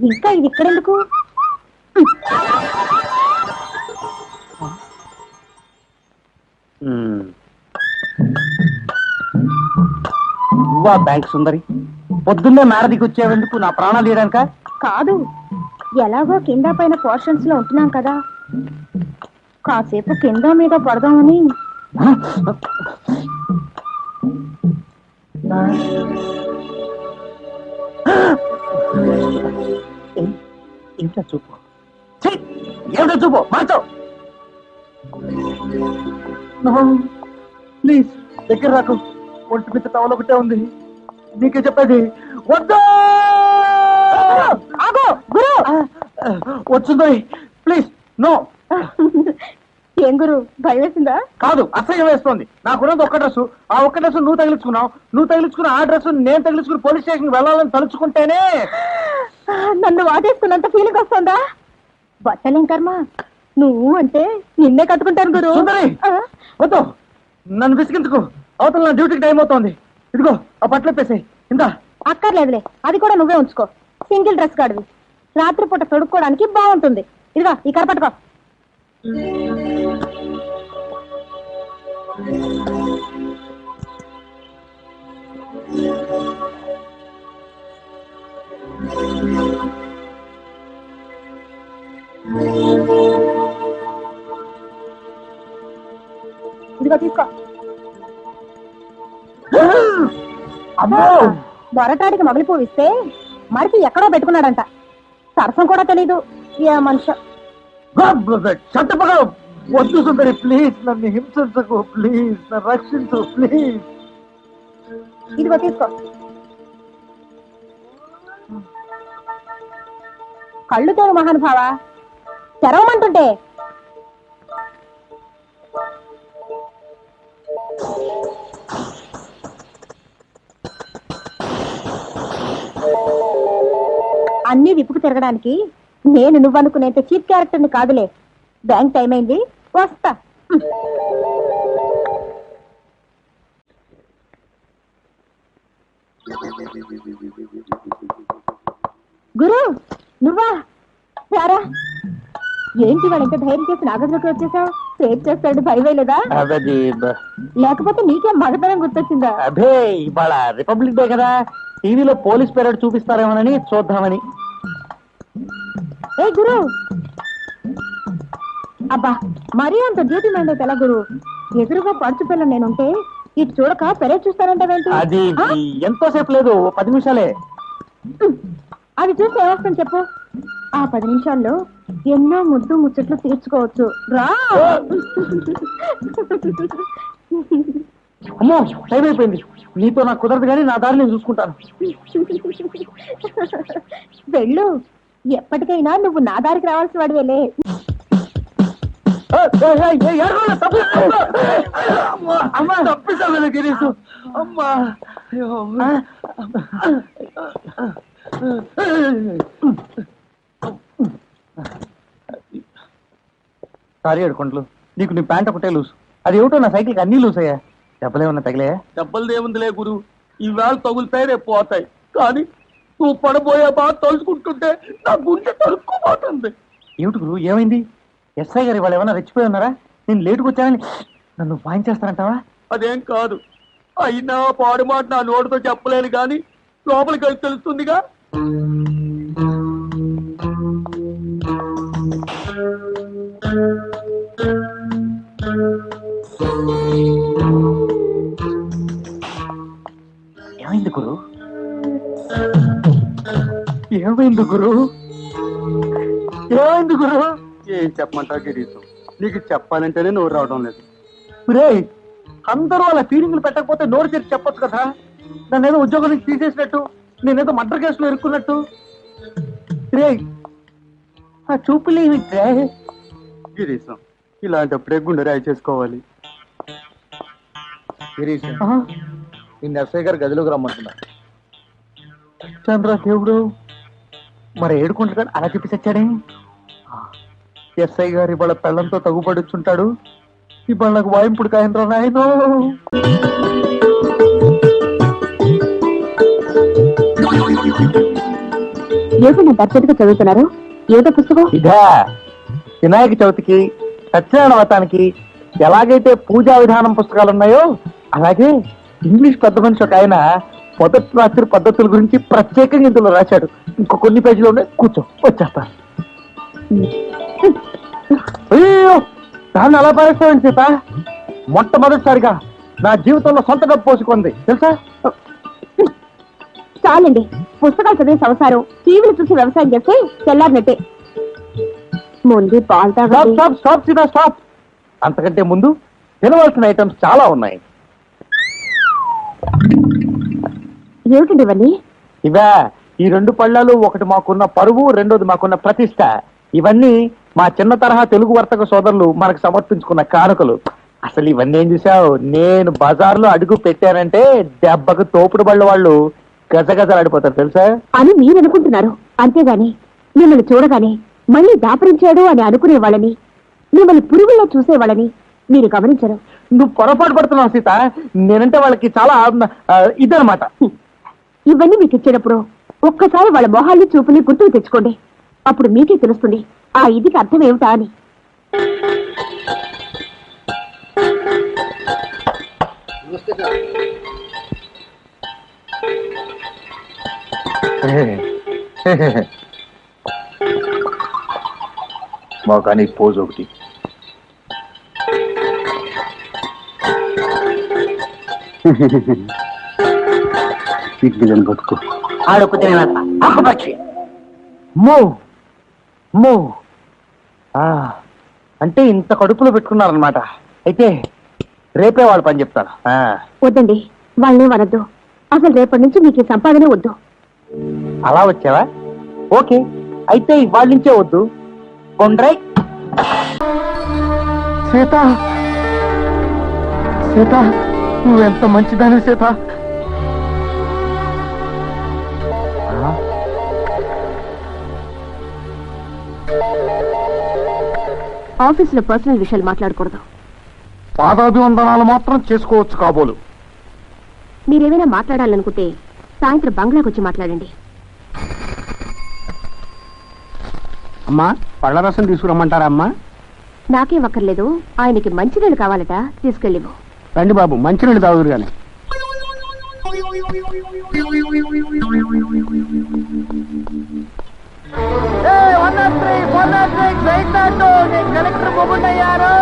ఇంకా ఇది ఇక్కడెందుకు? నువ్వా బ్యాంక్ సుందరి? పొద్దున్నే మేరదికి వచ్చేందుకు నా ప్రాణాలు తీయడానిక? కాదు, ఎలాగో కింద పైన పోర్షన్స్ లో ఉంటున్నాం కదా, కాసేపు కింద మీద పడదామని. ఏమిటా చూపు? ఏమిటో చూపు మార్చో. ప్లీజ్ దగ్గర రాకు. ఒంటి మీద టవల్ ఒకటే ఉంది, నీకే చెప్పేది. వద్దు వచ్చింది. Please no. ఏం గురు, భయం వేసిందా? కాదు, అసహ్యం వేస్తోంది. నాకున్నది ఒక్క డ్రెస్, ఆ ఒక్క డ్రెస్ నువ్వు తగిలించుకున్నావు. నువ్వు తగిలించుకున్న ఆ డ్రెస్ నేను తగిలించుకుని పోలీస్ స్టేషన్ వెళ్ళాలని తలుచుకుంటేనే నన్ను వాటేసుకున్నంత ఫీలింగ్ వస్తుందా? బట్టలేం కర్మ, నువ్వు అంటే నిన్నే కట్టుకుంటాను గురు. వద్దు, నన్ను విసిగించుకో. అవతల నా డ్యూటీకి టైం అవుతోంది. ఇదిగో ఆ బట్టలు పేసాయి. ఇందా. అక్కర్లేదులే, అది కూడా నువ్వే ఉంచుకో. సింగిల్ డ్రెస్ కాడివి, రాత్రిపూట తొడుక్కోవడానికి బాగుంటుంది. ఇదిగో ఈ కర పట్టుకో. ఇదిగో తీసుకో. బొరటాడికి మొగలి పువ్వు ఇస్తే మరికి ఎక్కడో పెట్టుకున్నాడంట. సరసం కూడా తెలీదు ఏ మనిషి. వద్దు సుందరి, ప్లీజ్ నన్ను హింసించకు. ప్లీజ్ నన్ను రక్షించు. ప్లీజ్. ఇదిగో తీసుకో. కళ్ళు తోడు మహానుభావ, తెరవమంటుంటే. అన్ని విప్పుకు తిరగడానికి నేను నువ్వనుకునేంత చీప్ క్యారెక్టర్ని కాదులే. బ్యాంక్ టైం అయింది, వస్తా. గురు, నువ్వా? సారా, ఏంటి వాడు ఎంత ధైర్యం చేసి నాగదులోకి వచ్చేసావు? సేవ్ చేస్తాడు, భయమేలేదా? లేకపోతే నీకేం మగతనం గుర్తొచ్చిందా? అదే, ఇవాళ రిపబ్లిక్ డే కదా, టీవీలో పోలీస్ పెరేడ్ చూపిస్తారేమోనని చూద్దామని. ఏ గురు, అబ్బా మరీ అంత డ్యూటీ మైండ్ అయితే ఎలా గురు? ఎదురుగా పడుచు పిల్ల నేనుంటే ఇటు చూడక పెరేడ్ చూస్తానంటావేంటి? అది ఎంతోసేపు లేదు, 10 నిమిషాలే. అది చూసి ఏమొస్తాను చెప్పు? ఆ 10 నిమిషాల్లో ఎన్నో ముద్దు ముచ్చట్లు తీర్చుకోవచ్చు. రా. అమ్మో, టైం అయిపోయింది. నీతో నాకు కుదరదు, కానీ నా దారి నేను చూసుకుంటాను. వెళ్ళు, ఎప్పటికైనా నువ్వు నా దారికి రావాల్సిన వాడివేలే. గిరీష్, అమ్మా. సారీ అడుకుంటలు, నీకు నీ ప్యాంట్ ఒకటే లూస్. అది ఏమిటో నా సైకిల్కి అన్నీ లూస్ అయ్యా. దెబ్బలేమన్నా తగిలాయా? దెబ్బలు ఏముందిలే గురు, ఈవేళ తగులుతాయి, రేపు పోతాయి. కానీ నువ్వు పడబోయే బాగా తలుచుకుంటుంటే నా గుండె తలుపుకోబోతుంది. ఏమిటి గురు, ఏమైంది? ఎస్ఐ గారు ఇవాళ ఏమన్నా రెచ్చిపోయి ఉన్నారా? నేను లేటుకు వచ్చానని నన్ను వాయించేస్తానంటావా? అదేం కాదు, అయినా పాడు మాట నా నోటితో చెప్పలేను కానీ లోపలికి వెళ్ళి తెలుస్తుందిగా. ఏమైంది గురు? ఏమైంది గురు? ఏమైంది గురు? ఏం చెప్పమంటావు గిరీశు, నీకు చెప్పాలంటేనే నోరు రావడం లేదు. రే, అందరూ అలా ఫీలింగ్లు పెట్టకపోతే నోరు చేసి చెప్పొచ్చు కదా. నన్ను ఏదో ఉద్యోగం నుంచి తీసేసినట్టు, నేనేదో మర్డర్ కేసులో ఇరుక్కున్నట్టు. రే, ఆ చూపులేమి రే? గిరీశం, ఇలాంటప్పుడే గుండె రాయి చేసుకోవాలి. గిరీష్, నిన్న ఎస్ఐ గారు గదిలోకి రమ్మంటున్నా. చంద్ర దేవుడు, మరి ఏడుకుంటాడు అలా చెప్పి చచ్చాడే. ఎస్ఐ గారు ఇవాళ పెళ్ళంతో తగుపడుచుంటాడు. ఇవాళ నాకు వాయింపుడు కాయంత్రం నాయనో. ఏమిటి దర్శకుడిగా చదువుతున్నారు? ఏదో పుస్తకం? ఇదా వినాయక చవితికి సత్యనారాయణ వ్రతానికి ఎలాగైతే పూజా విధానం పుస్తకాలు ఉన్నాయో అలాగే ఇంగ్లీష్ పెద్ద మనిషి ఒక ఆయన మొదటి రాత్రి పద్ధతుల గురించి ప్రత్యేకంగా ఇందులో రాశాడు. ఇంకో కొన్ని పేజీలు ఉన్నాయి, కూర్చో వచ్చేస్తా. అయ్యో దాన్ని అలా పారేస్తామని సీత, మొట్టమొదటిసారిగా నా జీవితంలో సొంత డబ్బు పోసుకుంది తెలుసా. చాలండి, పుస్తకాలు చదివే సంసారం టీవీలు చూసి వ్యవసాయం చేస్తే తెల్లారినట్టే. ముందు పాలు తాగాలి. Stop stop Sita stop. అంతకంటే ముందు తినవలసిన ఐటమ్స్ చాలా ఉన్నాయి. ఏమిటండి ఇవన్నీ? ఇవా ఈ 2 పళ్ళాలు, ఒకటి మాకున్న పరువు, రెండోది మాకున్న ప్రతిష్ట. ఇవన్నీ మా చిన్న తరహా తెలుగు వర్తక సోదరులు మనకు సమర్పించుకున్న కానుకలు. అసలు ఇవన్నీ ఏం చూసావు, నేను బజార్లో అడుగు పెట్టానంటే దెబ్బకు తోపుడు బళ్ళ వాళ్ళు గజగజలాడిపోతారు తెలుసా అని మీరు అనుకుంటున్నారు. అంతేగాని మిమ్మల్ని చూడగానే మళ్ళీ దాపరించాడు అని అనుకునే వాళ్ళని, మిమ్మల్ని పురుగుల్లో చూసేవాళ్ళని మీరు గమనించరు. నువ్వు పొరపాటు పడుతున్నావు సీత. నేనంటే వాళ్ళకి చాలా ఇదనమాట. ఇవన్నీ మీకు ఇచ్చేటప్పుడు ఒక్కసారి వాళ్ళ మొహాల్ని చూపుని గుర్తుకు తెచ్చుకోండి. అప్పుడు మీకే తెలుస్తుంది ఆ ఇదికి అర్థం ఏమిటా అని. కానీ పోజ్ ఒకటి. పట్టుకో అంటే ఇంత కడుపులో పెట్టుకున్నారనమాట. అయితే రేపే వాళ్ళు పని చెప్తాను. వద్దండి, వాళ్ళని వనద్దు. అసలు రేపటి నుంచి మీకు సంపాదనే వద్దు. అలా వచ్చావా? ఓకే, అయితే ఇవాళ నుంచే వద్దు. కొండ్రై సీత, సీత నువ్వెంత మంచిదాని సీత. ఆఫీసులో పర్సనల్ విషయాలు మాట్లాడకూడదు. పాదాభివందనాలు మాత్రం చేసుకోవచ్చు కాబోలు. మీరేమైనా మాట్లాడాలనుకుంటే సాయంత్రం బంగ్లాకి వచ్చి మాట్లాడండి. అమ్మా పళ్ళ రసం తీసుకురమ్మంటారా అమ్మా? నాకేం అక్కర్లేదు, ఆయనకి మంచినీళ్ళు కావాలట, తీసుకెళ్ళివు. రండి బాబు, మంచినీళ్ళు తాగుదురు గాని. కలెక్టర్ మొగుండయ్యారు,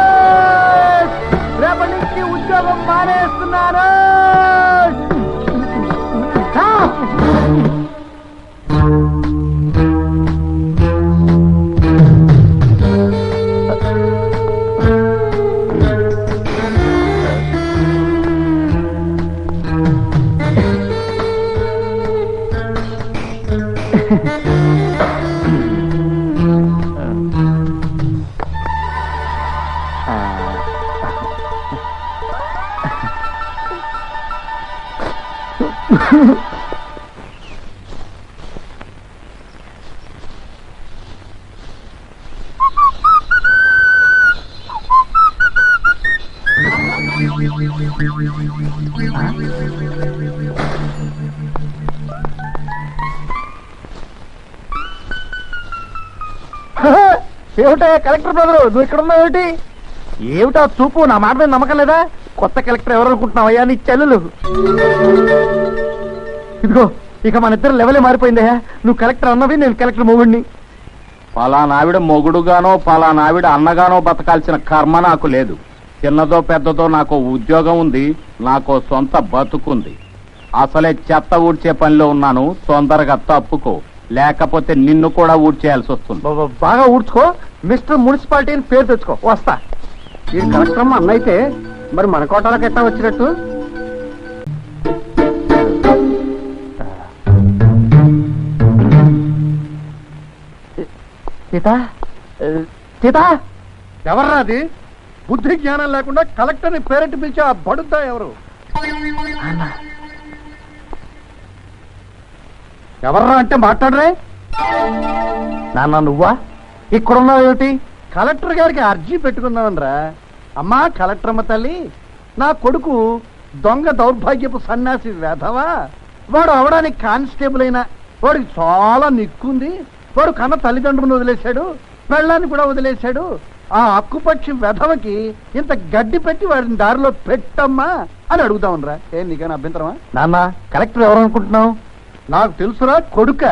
రేపటి నుంచి ఉద్యోగం మానేస్తున్నారు. ఏమిటా కలెక్టర్ బ్రదరు, నువ్వు ఇక్కడ ఉన్నావు ఏమిటి? ఏమిటా చూపు, నా మాట మీద నమ్మకం లేదా? కొత్త కలెక్టర్ ఎవరు అనుకుంటున్నావయ్యా? నీ చెల్లెలు. ఇదిగో ఇక మన ఇద్దరు లెవెలే మారిపోయిందయ్యా. నువ్వు కలెక్టర్ అన్నవి, నేను కలెక్టర్ మొగుడిని. పలానావిడ మొగుడుగానో పలానావిడ అన్నగానో బతకాల్సిన కర్మ నాకు లేదు. చిన్నదో పెద్దదో నాకు ఉద్యోగం ఉంది, నాకు సొంత బతుకుంది. అసలే చెత్త ఊడ్చే పనిలో ఉన్నాను, తొందరగా తప్పుకో, లేకపోతే నిన్ను కూడా ఊడ్చేయాల్సి వస్తుంది. బాగా ఊడ్చుకో, మిస్టర్ మున్సిపాలిటీ అని పేరు తెచ్చుకో. వస్తా. ఈ కలెక్టర్ అమ్మ అన్నైతే మరి మన కోటాలకు ఎట్టా వచ్చినట్టు? సీత, సీత ఎవర్రా అది? బుద్ధి జ్ఞానం లేకుండా కలెక్టర్ని పేరెంట్ పిలిచి ఆ బడుద్దా ఎవరు? ఎవర్రా అంటే మాట్లాడరే. నాన్న నువ్వా ఇక్కడున్నావు ఏమిటి? కలెక్టర్ గారికి అర్జీ పెట్టుకుందామనరా. అమ్మా కలెక్టర్ అమ్మ తల్లి, నా కొడుకు దొంగ దౌర్భాగ్యపు సన్యాసి వెధవా. వాడు అవడానికి కానిస్టేబుల్ అయినా వాడికి చాలా నిక్కుంది. వాడు కన్న తల్లిదండ్రులను వదిలేశాడు, పెళ్ళాన్ని కూడా వదిలేశాడు. ఆ అక్కుపక్షి వెధవకి ఇంత గడ్డి పెట్టి వాడిని దారిలో పెట్టమ్మా అని అడుగుదామనరా. నీకైనా అభ్యంతరమా? నాన్న కలెక్టర్ ఎవరు అనుకుంటున్నావు? నాకు తెలుసురా కొడుక.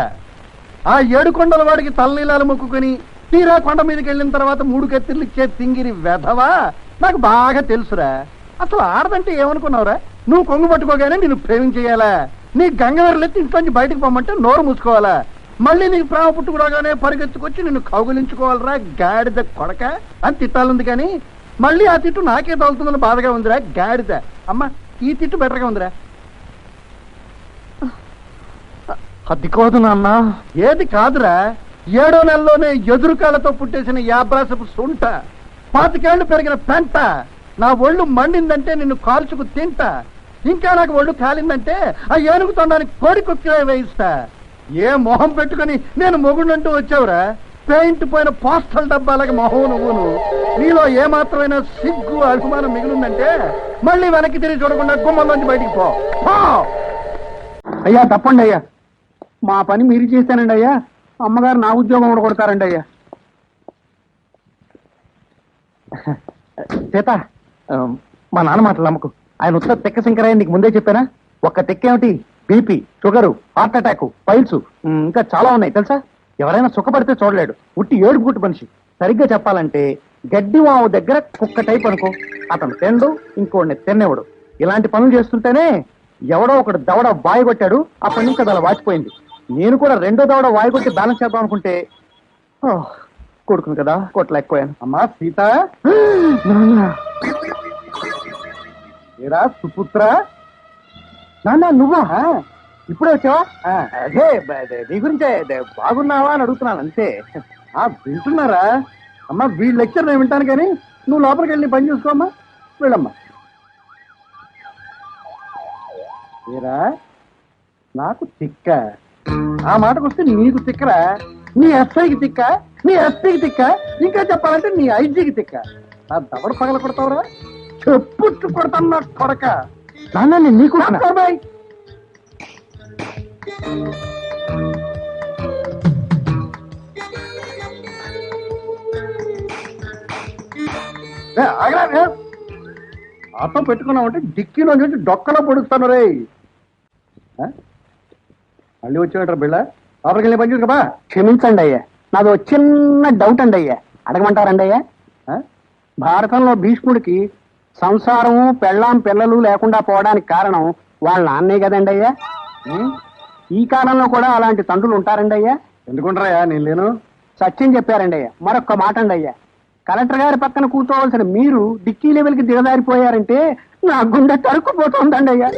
ఆ 7 కొండల వాడికి తలనీలాలు మొక్కుకొని తీరా కొండ మీదకి వెళ్ళిన తర్వాత 3 కత్తిర్లు ఇచ్చే తింగిరి వెధవా నాకు బాగా తెలుసురా. అసలు ఆడదంటే ఏమనుకున్నావురా? నువ్వు కొంగు పట్టుకోగానే నేను ప్రేమించేయాలా? నీ గంగవరలెత్తి ఇంట్లోంచి బయటకు పోమంటే నోరు మూసుకోవాలా? మళ్ళీ నీకు ప్రేమ పుట్టుకురాగానే పరిగెత్తుకొచ్చి నిన్ను కౌగులించుకోవాలరా గాడిద కొడక అని తిట్టాలుంది. కానీ మళ్ళీ ఆ తిట్టు నాకే తగులుతుందని బాధగా ఉందిరా గాడిద. అమ్మ ఈ తిట్టు బెటర్గా ఉందిరా. అది కాదు నాన్న. ఏది కాదురా? 7వ నెలలోనే ఎదురుకాలతో పుట్టేసిన యాబ్రాసపు సుంట, 25 ఏళ్లు పెరిగిన పెంట. నా ఒళ్ళు మండిందంటే నిన్ను కాల్చుకు తింటా. ఇంకా నాకు ఒళ్ళు కాలిందంటే ఆ ఏనుగు తొండానికి కోడి కుక్కిలే వేయిస్తా. ఏ మొహం పెట్టుకుని నేను మొగుడంటూ వచ్చావురా? పెయింట్ పోయిన పోస్టల్ డబ్బాలకి మొహం నువ్వును. నీలో ఏ మాత్రమైన సిగ్గు అభిమానం మిగిలిందంటే మళ్ళీ వెనక్కి తిరిగి చూడకుండా గుమ్మంలోంచి బయటికి పో. అయ్యా తప్పండి అయ్యా, మా పని మీరు చేస్తానండి అయ్యా. అమ్మగారు నా ఉద్యోగం కూడా కొడతారండి అయ్యా. సీత, మా నాన్న మాటలు నమ్మకు. ఆయన ఉత్తర తెక్క శంకరయ్య నీకు ముందే చెప్పానా? ఒక్క తెక్కేమిటి, BP, sugar, heart attack, piles, ఇంకా చాలా ఉన్నాయి తెలుసా. ఎవరైనా సుఖపడితే చూడలేడు, ఉట్టి ఏడుపు గుట్టు మనిషి. సరిగ్గా చెప్పాలంటే గడ్డి వావు దగ్గర కుక్క టైప్ అనుకో. అతను తిండు, ఇంకోడిని తిన్నేవాడు. ఇలాంటి పనులు చేస్తుంటేనే ఎవడో ఒకడు దవడ వాయి కొట్టాడు. అప్పటి నుంచి అది అలా వాచిపోయింది. నేను కూడా 2వ దవడ వాయి కొట్టి బ్యాలెన్స్ చేద్దాం అనుకుంటే కొడుకును కదా కొట్టలేకపోయాను. అమ్మా సీత, ఏరా సుపుత్ర, నాన్న నువ్వా? ఇప్పుడే వచ్చావా? అదే నీ గురించే బాగున్నావా అని అడుగుతున్నాను అంతే. వింటున్నారా అమ్మా? వీళ్ళ లెక్చర్ నేను వింటాను, కానీ నువ్వు లోపలికి వెళ్ళి పని చూసుకోమ్మా. వెళ్ళమ్మా. ఏరా నాకు తిక్క, ఆ మాటకు వస్తే నీకు తిక్కరా? నీ ఎస్ఐకి తిక్క, నీ ఎస్పీకి తిక్క, ఇంకా చెప్పాలంటే నీ ఐజీకి తిక్క. నా దవడ పగల కొడతావురా? చెప్పుచ్చు కొడతాను నా కొడక. నాన్న నేను నీకు ఆటో పెట్టుకున్నామంటే డిక్కీలో నుంచి డొక్కలో పొడుస్తాను రే. మళ్ళీ వచ్చేవాడు బిళ్ళ. లోపలికి వెళ్ళి పని చూసుకోబా. క్షమించండి అయ్యా, నాది చిన్న డౌట్ అండి అయ్యా, అడగమంటారండి అయ్యా? భారతంలో భీష్ముడికి సంసారము పెళ్ళాం పిల్లలు లేకుండా పోవడానికి కారణం వాళ్ళ నాన్నే కదండి అయ్యా. ఈ కాలంలో కూడా అలాంటి తండ్రులు ఉంటారండి అయ్యా? ఎందుకుంటారయ్యా, నేను లేను. సత్యం చెప్పారండి అయ్యా. మరొక్క మాట అండి అయ్యా, కలెక్టర్ గారి పక్కన కూర్చోవలసిన మీరు డిక్కీ లెవెల్కి దిగజారిపోయారంటే నా గుండె తరుక్కుపోతుందండి అయ్యా.